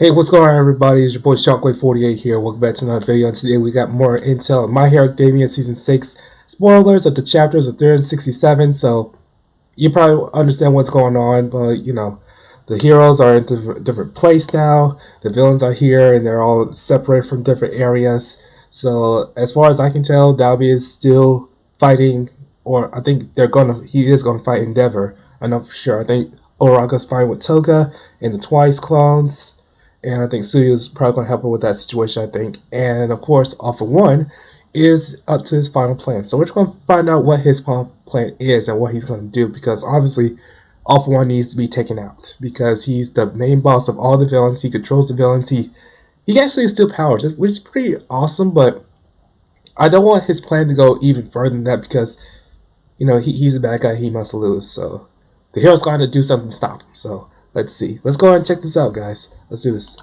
Hey, what's going on, everybody? It's your boy Shockwave48 here. Welcome back to another video. And today we got more intel on My Hero Academia Season 6. Spoilers of the chapters of 367, so you probably understand what's going on, but the heroes are in a different place now. The villains are here, and they're all separated from different areas. So, as far as I can tell, Dalby is still fighting, or I think he is gonna fight Endeavor. I know for sure. I think Uraraka's fighting with Toga and the Twice clones. And I think Tsuyo's probably going to help her with that situation, I think. And, of course, All For One is up to his final plan. So we're just going to find out what his final plan is and what he's going to do. Because, obviously, All For One needs to be taken out. Because he's the main boss of all the villains. He controls the villains. He actually has still powers, which is pretty awesome. But I don't want his plan to go even further than that. Because, he's a bad guy. He must lose. So the hero's going to do something to stop him. So let's see. Let's go ahead and check this out, guys. Let's do this.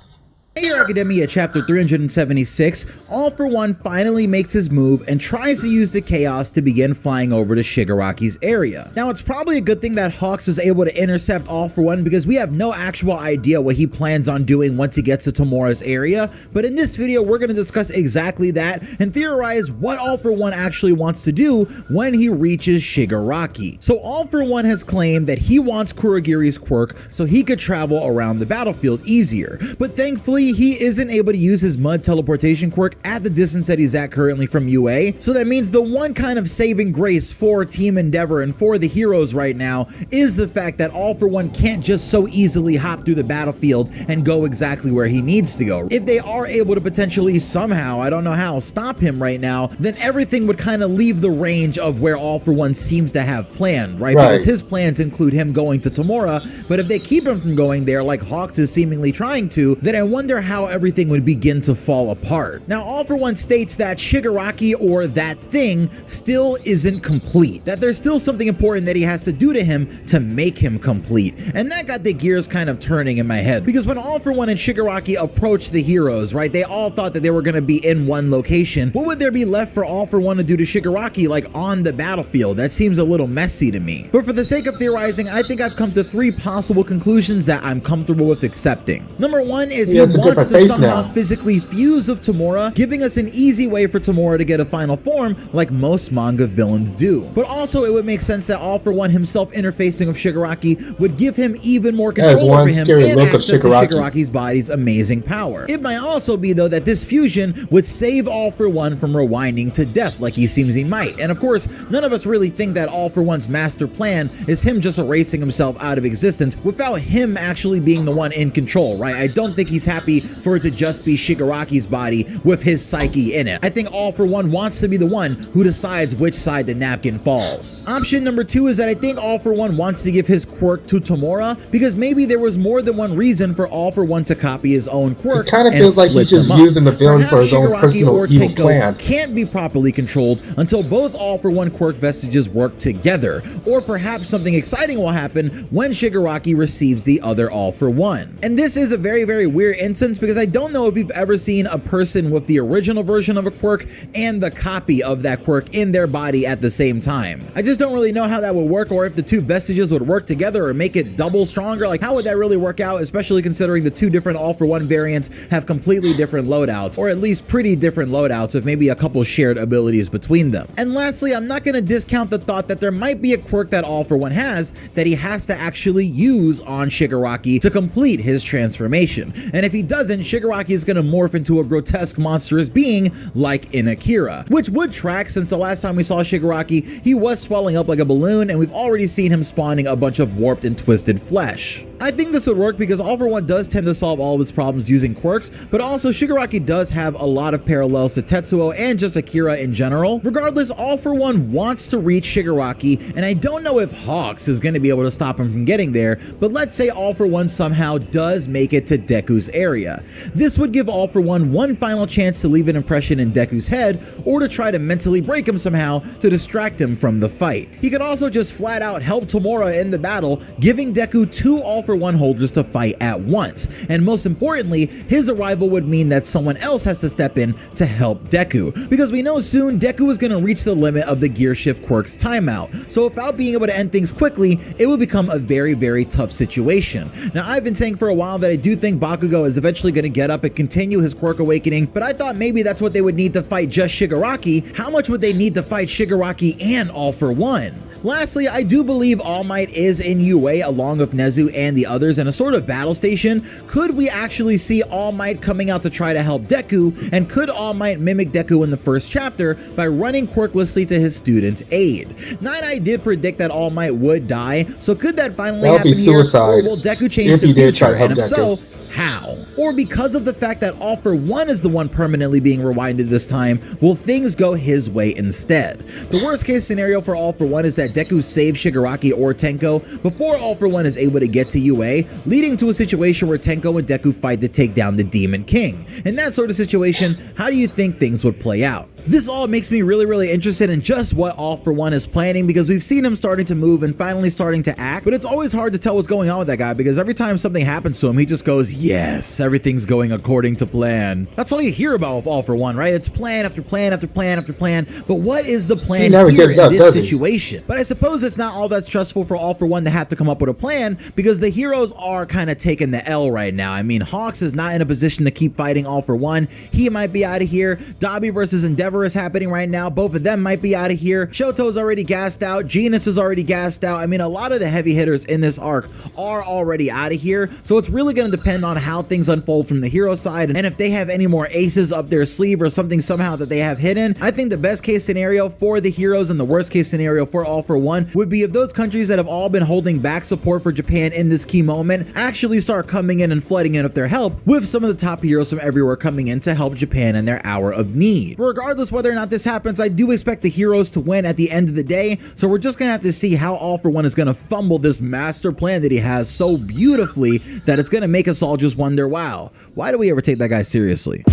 My Hero Academia chapter 376, All For One finally makes his move and tries to use the chaos to begin flying over to Shigaraki's area. Now, it's probably a good thing that Hawks was able to intercept All For One because we have no actual idea what he plans on doing once he gets to Tamura's area, but in this video we're going to discuss exactly that and theorize what All For One actually wants to do when he reaches Shigaraki. So All For One has claimed that he wants Kurogiri's quirk so he could travel around the battlefield easier, but thankfully he isn't able to use his mud teleportation quirk at the distance that he's at currently from UA, so that means the one kind of saving grace for Team Endeavor and for the heroes right now is the fact that All For One can't just so easily hop through the battlefield and go exactly where he needs to go. If they are able to potentially somehow, I don't know how, stop him right now, then everything would kind of leave the range of where All For One seems to have planned, right? Because his plans include him going to Tamura, but if they keep him from going there like Hawks is seemingly trying to, then I wonder how everything would begin to fall apart. Now, All For One states that Shigaraki, or that thing, still isn't complete, that there's still something important that he has to do to him to make him complete, and that got the gears kind of turning in my head, because when All For One and Shigaraki approached the heroes, right, they all thought that they were going to be in one location. What would there be left for All For One to do to Shigaraki, like on the battlefield? That seems a little messy to me. But for the sake of theorizing, I think I've come to 3 possible conclusions that I'm comfortable with accepting. Number 1 is he wants to somehow physically fuse with Tamura, giving us an easy way for Tamura to get a final form like most manga villains do. But also it would make sense that All For One himself interfacing with Shigaraki would give him even more control over him and access to Shigaraki's body's amazing power. It might also be, though, that this fusion would save All For One from rewinding to death like he seems he might. And of course, none of us really think that All For One's master plan is him just erasing himself out of existence without him actually being the one in control, right? I don't think he's happy for it to just be Shigaraki's body with his psyche in it. I think All For One wants to be the one who decides which side the napkin falls. Option number 2 is that I think All For One wants to give his quirk to Tamura because maybe there was more than one reason for All For One to copy his own quirk. It kind of feels like he's just using the villain for his own personal evil plan. Can't be properly controlled until both All For One quirk vestiges work together, or perhaps something exciting will happen when Shigaraki receives the other All For One. And this is a very, very weird instance because I don't know if you've ever seen a person with the original version of a quirk and the copy of that quirk in their body at the same time. I just don't really know how that would work, or if the 2 vestiges would work together or make it double stronger. Like, how would that really work out, especially considering the 2 different All For One variants have completely different loadouts, or at least pretty different loadouts with maybe a couple shared abilities between them. And lastly, I'm not going to discount the thought that there might be a quirk that All For One has that he has to actually use on Shigaraki to complete his transformation. And if he doesn't, Shigaraki is going to morph into a grotesque monstrous being like in Akira, which would track since the last time we saw Shigaraki, he was swelling up like a balloon, and we've already seen him spawning a bunch of warped and twisted flesh. I think this would work because All For One does tend to solve all of his problems using quirks, but also Shigaraki does have a lot of parallels to Tetsuo and just Akira in general. Regardless, All For One wants to reach Shigaraki, and I don't know if Hawks is going to be able to stop him from getting there, but let's say All For One somehow does make it to Deku's area. This would give All For one final chance to leave an impression in Deku's head, or to try to mentally break him somehow to distract him from the fight. He could also just flat out help Tamura in the battle, giving Deku 2 All For One holders to fight at once. And most importantly, his arrival would mean that someone else has to step in to help Deku, because we know soon Deku is going to reach the limit of the Gear Shift quirk's timeout. So without being able to end things quickly, it will become a very, very tough situation. Now, I've been saying for a while that I do think Bakugo is eventually eventually going to get up and continue his quirk awakening, but I thought maybe that's what they would need to fight just Shigaraki. How much would they need to fight Shigaraki and All For One? Lastly, I do believe All Might is in UA along with Nezu and the others in a sort of battle station. Could we actually see All Might coming out to try to help Deku, and could All Might mimic Deku in the first chapter by running quirklessly to his student's aid? Night Eye did predict that All Might would die, so could that finally That would happen be suicide here, or will Deku change if the he did future, try to help and if Deku. so, how? Or because of the fact that All For One is the one permanently being rewinded this time, will things go his way instead? The worst case scenario for All For One is that Deku saves Shigaraki or Tenko before All For One is able to get to UA, leading to a situation where Tenko and Deku fight to take down the Demon King. In that sort of situation, how do you think things would play out? This all makes me really interested in just what All For One is planning, because we've seen him starting to move and finally starting to act, but it's always hard to tell what's going on with that guy, because every time something happens to him, he just goes, yes, everything's going according to plan. That's all you hear about with All For One, right? It's plan after plan after plan after plan, but what is the plan He never here gives in up, this does he? situation? But I suppose it's not all that stressful for All For One to have to come up with a plan, because the heroes are kind of taking the L right now. I mean, Hawks is not in a position to keep fighting All For One. He might be out of here. Dabi versus Endeavor is happening right now. Both of them might be out of here. Shoto's already gassed out. Genus is already gassed out. I mean, a lot of the heavy hitters in this arc are already out of here. So it's really going to depend on how things unfold from the hero side, and if they have any more aces up their sleeve or something somehow that they have hidden. I think the best case scenario for the heroes and the worst case scenario for All For One would be if those countries that have all been holding back support for Japan in this key moment actually start coming in and flooding in with their help, with some of the top heroes from everywhere coming in to help Japan in their hour of need. Regardless whether or not this happens, I do expect the heroes to win at the end of the day, so we're just gonna have to see how All For One is gonna fumble this master plan that he has so beautifully that it's gonna make us all just wonder, wow, why do we ever take that guy seriously?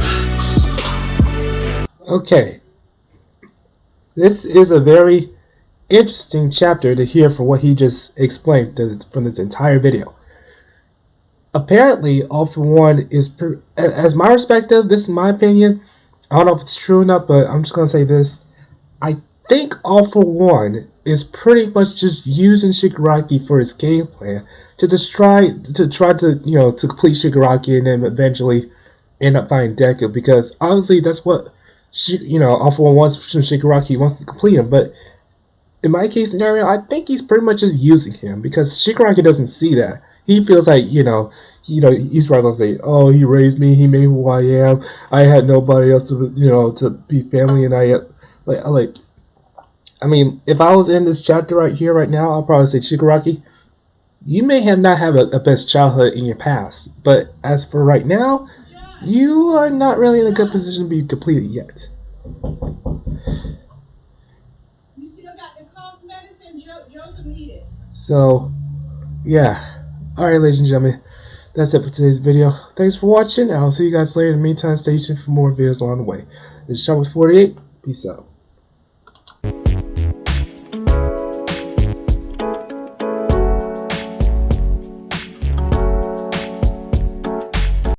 Okay. This is a very interesting chapter to hear for what he just explained from this entire video. Apparently, All For One is, as my perspective, this is my opinion. I don't know if it's true or not, but I'm just going to say this. I think All For One is pretty much just using Shigaraki for his game plan to just try to to complete Shigaraki and then eventually end up finding Deku, because obviously that's what All For One wants from Shigaraki. He wants to complete him, but in my case scenario, I think he's pretty much just using him, because Shigaraki doesn't see that. He feels like, he's probably gonna say, "Oh, he raised me. He made me who I am. I had nobody else to, to be family." And I mean, if I was in this chapter right here, right now, I'll probably say, Shigaraki, you may not have a best childhood in your past, but as for right now, you are not really in a good position to be completed yet. You still got the cough medicine, Joseph needed. So, yeah. Alright, ladies and gentlemen, that's it for today's video. Thanks for watching, and I'll see you guys later. In the meantime, stay tuned for more videos along the way. This is Sean with 48. Peace out.